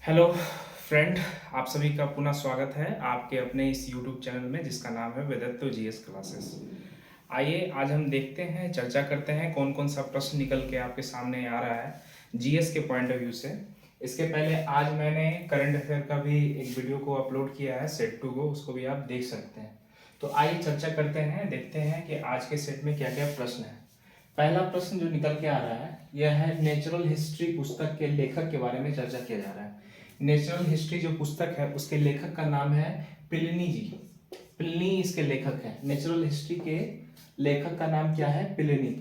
Hello friend, आप सभी का पुनः स्वागत है आपके अपने इस यूट्यूब चैनल में जिसका नाम है वेदत्तो जीएस क्लासेस। आइए आज हम देखते हैं, चर्चा करते हैं कौन कौन सा प्रश्न निकल के आपके सामने आ रहा है जीएस के पॉइंट ऑफ व्यू से। इसके पहले आज मैंने करंट अफेयर का भी एक वीडियो को अपलोड किया है सेट 2 को, उसको भी आप देख सकते हैं। तो आइए चर्चा करते हैं, देखते हैं कि आज के सेट में क्या क्या प्रश्न है। पहला प्रश्न जो निकल के आ रहा है यह है नेचुरल हिस्ट्री पुस्तक के लेखक के बारे में चर्चा किया जा रहा है। नेचुरल हिस्ट्री जो पुस्तक है उसके लेखक का नाम है प्लिनी जी। प्लिनी इसके लेखक है। नेचुरल हिस्ट्री के लेखक का नाम क्या है? प्लिनी।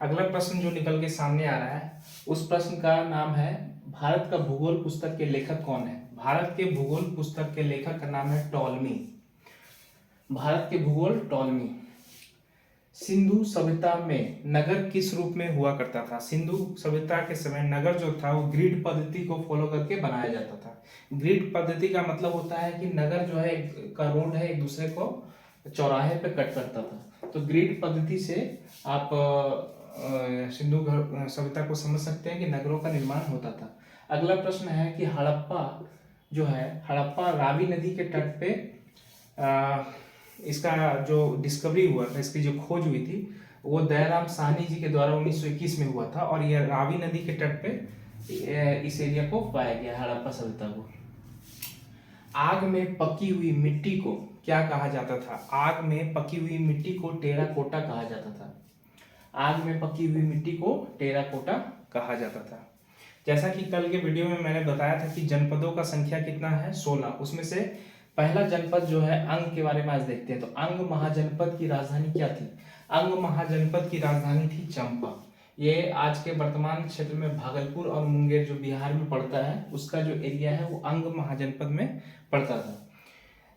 अगला प्रश्न जो निकल के सामने आ रहा है उस प्रश्न का नाम है भारत का भूगोल पुस्तक के लेखक कौन है? भारत के भूगोल पुस्तक के लेखक का नाम है टॉलमी। भारत के भूगोल टॉलमी। सिंधु सभ्यता में नगर किस रूप में हुआ करता था? सिंधु सभ्यता के समय नगर जो था वो ग्रिड पद्धति को फॉलो करके बनाया जाता था। ग्रिड पद्धति का मतलब होता है कि नगर जो है का रोड है एक दूसरे को चौराहे पे कट करता था, तो ग्रिड पद्धति से आप सिंधु सभ्यता को समझ सकते हैं कि नगरों का निर्माण होता था। अगला प्रश्न है कि हड़प्पा जो है, हड़प्पा रावी नदी के तट पे इसका जो डिस्कवरी हुआ था, इसकी जो खोज हुई थी वो दयाराम साहनी जी के द्वारा 1921 में हुआ था और यह रावी नदी के तट पे इस एरिया को पाया गया, हड़प्पा सभ्यता को। आग में पकी हुई मिट्टी को क्या कहा जाता था? आग में पकी हुई मिट्टी को टेराकोटा कहा जाता था। आग में पकी हुई मिट्टी को टेराकोटा कहा जाता था। जैसा कि कल के वीडियो में मैंने बताया था कि जनपदों का संख्या कितना है? 16। उसमें से पहला जनपद जो है अंग के बारे में आज देखते हैं। तो अंग महाजनपद की राजधानी क्या थी? अंग महाजनपद की राजधानी थी चंपा। ये आज के वर्तमान क्षेत्र में भागलपुर और मुंगेर जो बिहार में पड़ता है उसका जो एरिया है वो अंग महाजनपद में पड़ता था।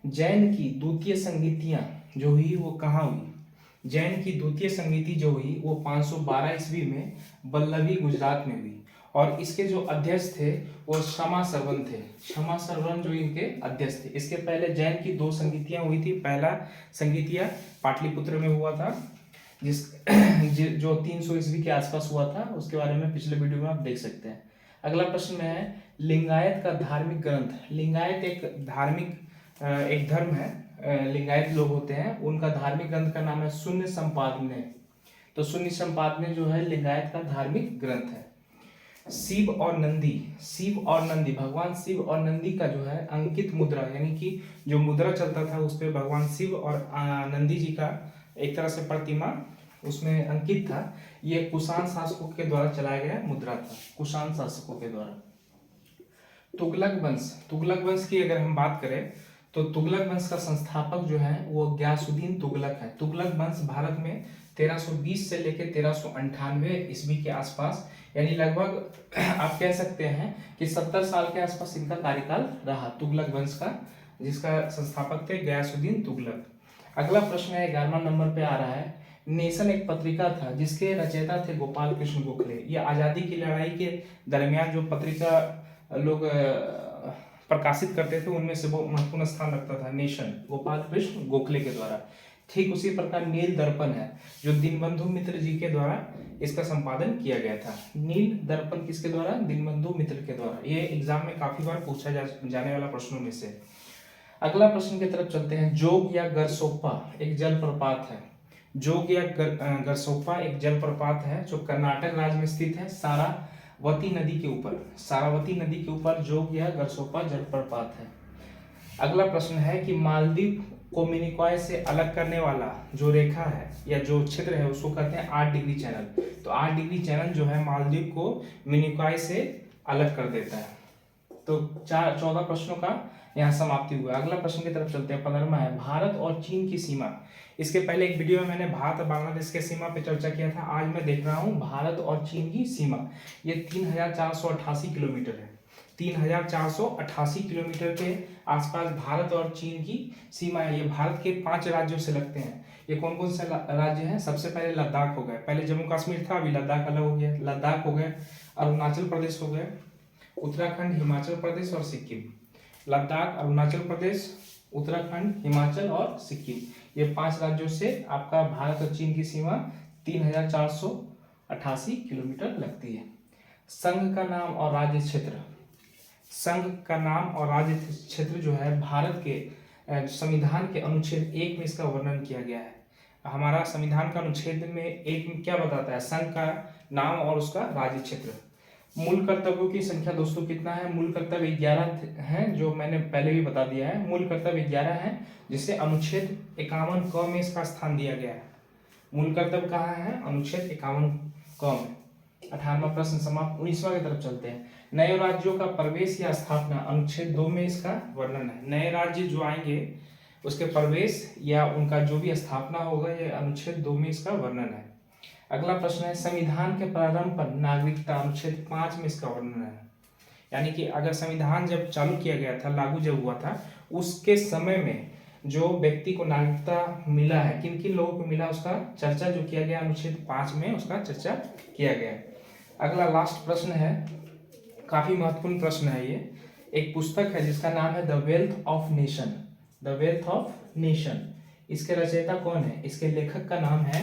जैन की द्वितीय संगीतियां जो हुई वो कहाँ हुई? जैन की द्वितीय संगीति जो हुई वो 512 ईस्वी में बल्लभी गुजरात में हुई और इसके जो अध्यक्ष थे वो क्षमा सरवन थे। क्षमा सरवन जो इनके अध्यक्ष थे। इसके पहले जैन की 2 संगीतियां हुई थी। पहला संगीतिया पाटलिपुत्र में हुआ था जो 300 ईस्वी के आसपास हुआ था, उसके बारे में पिछले वीडियो में आप देख सकते हैं। अगला प्रश्न में है लिंगायत का धार्मिक ग्रंथ। लिंगायत एक धार्मिक एक धर्म है, लिंगायत लोग होते हैं, उनका धार्मिक ग्रंथ का नाम है शून्य संपादने। तो शून्य संपादने जो है लिंगायत का धार्मिक ग्रंथ है। शिव और नंदी, शिव और नंदी, भगवान शिव और नंदी का जो है अंकित मुद्रा, यानी कि जो मुद्रा चलता था उस पे भगवान शिव और नंदी जी का एक तरह से प्रतिमा उसमें अंकित था। ये कुषाण शासकों के द्वारा चलाया गया मुद्रा था, कुषाण शासकों के द्वारा। तुगलक वंश, तुगलक वंश की अगर हम बात करें तो तुगलक वंश का संस्थापक जो है वो गयासुद्दीन तुगलक है। तुगलक वंश भारत में 1320 से लेकर 1398 ईस्वी के आसपास, यानी लगभग आप कह सकते हैं कि 70 साल के आसपास इनका कार्यकाल रहा, तुगलक वंश का, जिसका संस्थापक थे गयासुद्दीन तुगलक। अगला प्रश्न है 11वां नंबर पे आ रहा है। नेशन एक पत्रिका था जिसके रचयिता थे गोपाल कृष्ण गोखले। ये आजादी की लड़ाई के दरमियान जो पत्रिका लोग प्रकाशित करते थे उनमें से वो महत्वपूर्ण स्थान रखता था नेशन, गोपाल कृष्ण गोखले के द्वारा। ठीक उसी प्रकार नील दर्पण है जो दीनबंधु मित्र जी के द्वारा इसका संपादन किया गया था। नील दर्पण किसके द्वारा? दीनबंधु मित्र के द्वारा। ये एग्जाम में काफी बार पूछा जाने वाला प्रश्नों में से। अगला प्रश्न की तरफ चलते हैं। जोग या गरसोप्पा एक जलप्रपात है। जोग या गरसोप्पा एक जलप्रपात है जो कर्नाटक राज्य में स्थित है, सारावती नदी के ऊपर। सारावती नदी के ऊपर जोग या गरसोप्पा जलप्रपात है। अगला प्रश्न है कि मालदीव को मिनिकॉय से अलग करने वाला जो रेखा है या जो क्षेत्र है उसको कहते हैं 8 डिग्री चैनल। तो 8 डिग्री चैनल जो है मालदीव को मिनिकॉय से अलग कर देता है। तो 14 प्रश्नों का यहाँ समाप्ति हुआ। अगला प्रश्न की तरफ चलते हैं। 15वां है भारत और चीन की सीमा। इसके पहले एक वीडियो में मैंने भारत और बांग्लादेश के सीमा पे चर्चा किया था। आज मैं देख रहा हूँ भारत और चीन की सीमा। ये 3488 किलोमीटर है। 3488 किलोमीटर के आसपास भारत और चीन की सीमा है। ये भारत के 5 राज्यों से लगते हैं। ये कौन कौन से राज्य हैं? सबसे पहले लद्दाख हो गए, पहले जम्मू कश्मीर था, अभी लद्दाख अलग हो गया। लद्दाख हो गए, अरुणाचल प्रदेश हो गए, उत्तराखंड, हिमाचल प्रदेश और सिक्किम। लद्दाख, अरुणाचल प्रदेश, उत्तराखंड, हिमाचल और सिक्किम, ये 5 राज्यों से आपका भारत और चीन की सीमा 3488 किलोमीटर लगती है। संघ का नाम और राज्य क्षेत्र। संघ का नाम और राज्य क्षेत्र जो है भारत के संविधान के अनुच्छेद 1 में इसका वर्णन किया गया है। हमारा संविधान का अनुच्छेद में 1 में क्या बताता है? संघ का नाम और उसका राज्य क्षेत्र। मूल कर्तव्यों की संख्या दोस्तों कितना है? मूल कर्तव्य 11 है, जो मैंने पहले भी बता दिया है। मूल कर्तव्य 11 है, जिसे अनुच्छेद 51 क में इसका स्थान दिया गया है। मूल कर्तव्य कहाँ है? अनुच्छेद 51 क में। 18वां प्रश्न समाप्त। 19वां की तरफ चलते हैं। नए राज्यों का प्रवेश या स्थापना, अनुच्छेद 2 में इसका वर्णन है। नए राज्य जो आएंगे उसके प्रवेश या उनका जो भी स्थापना होगा, ये अनुच्छेद 2 में इसका वर्णन है। अगला प्रश्न है, संविधान के प्रारंभ पर नागरिकता, अनुच्छेद 5 में इसका वर्णन है। यानी कि अगर संविधान जब चालू किया गया था, लागू जब हुआ था, उसके समय में जो व्यक्ति को नागरिकता मिला है, किन किन लोगों को मिला, उसका चर्चा जो किया गया अनुच्छेद 5 में, उसका चर्चा किया गया। अगला लास्ट प्रश्न है, काफी महत्वपूर्ण प्रश्न है ये। एक पुस्तक है जिसका नाम है the wealth of nation. The wealth of nation, इसके रचयिता कौन है? इसके लेखक का नाम है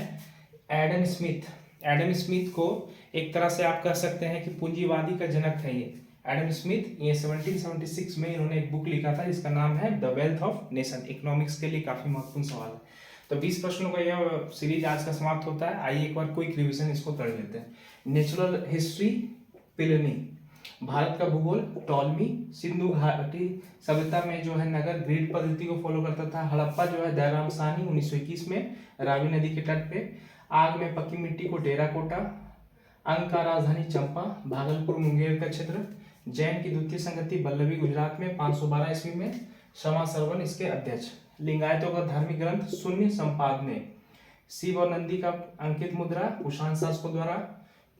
एडम स्मिथ। एडम स्मिथ को एक तरह से आप कह सकते हैं कि पूंजीवादी का जनक है ये एडम स्मिथ। ये 1776 में इन्होंने एक बुक लिखा था जिसका नाम है the wealth of nation. Economics के लिए काफी महत्वपूर्ण सवाल है। तो 20 प्रश्नों का यह सीरीज आज का समाप्त होता है। आइए एक बार क्विक रिवीजन इसको कर लेते हैं। नेचुरल हिस्ट्री प्लिनी, भारत का भूगोल टॉलमी, सिंधु घाटी सभ्यता में जो है नगर ग्रिड पद्धति को फॉलो करता था। हड़प्पा जो है दयाराम साहनी 1921 में रावी नदी के तट पे। आग में पक्की मिट्टी को टेराकोटा। अंग का राजधानी चंपा, भागलपुर मुंगेर का क्षेत्र। जैन की द्वितीय संगति बल्लभी गुजरात में 512 ईस्वी में। क्षमा सरवन इसके अध्यक्ष। लिंगायतों का धार्मिक ग्रंथ शून्य संपादने। शिव और नंदी का अंकित मुद्रा कुषाण शासकों द्वारा।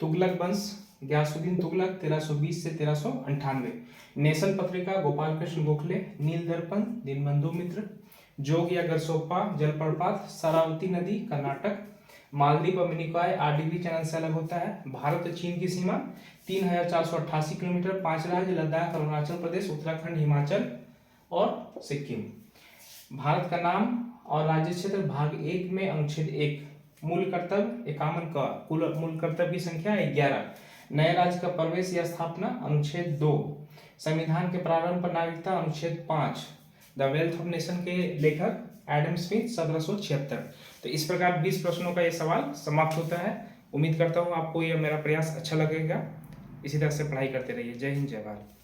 तुगलक वंश ग्यासुद्दीन तुगलक 1320 से 1398। नेशन पत्रिका गोपाल कृष्ण गोखले। नील दर्पण दीनबंधु मित्र। जोग या गरसोप्पा जलप्रपात शरावती नदी कर्नाटक। मालदीव और मिनिकॉय 8 डिग्री चैनल से अलग होता है। भारत चीन की सीमा 3488 किलोमीटर। 5 राज्य लद्दाख, अरुणाचल प्रदेश, उत्तराखंड, हिमाचल और सिक्किम। भारत का नाम और राज्य क्षेत्र भाग 1 में अनुच्छेद 1। मूल कर्तव्य 51 का, कुल मूल कर्तव्य की संख्या 11। नए राज्य का प्रवेश या स्थापना अनुच्छेद 2। संविधान के प्रारंभ पर नागरिकता अनुच्छेद 5। द वेल्थ ऑफ नेशन के लेखक एडम स्मिथ 1776। तो इस प्रकार 20 प्रश्नों का ये सवाल समाप्त होता है। उम्मीद करता हूँ आपको यह मेरा प्रयास अच्छा लगेगा। इसी तरह से पढ़ाई करते रहिए। जय हिंद, जय भारत।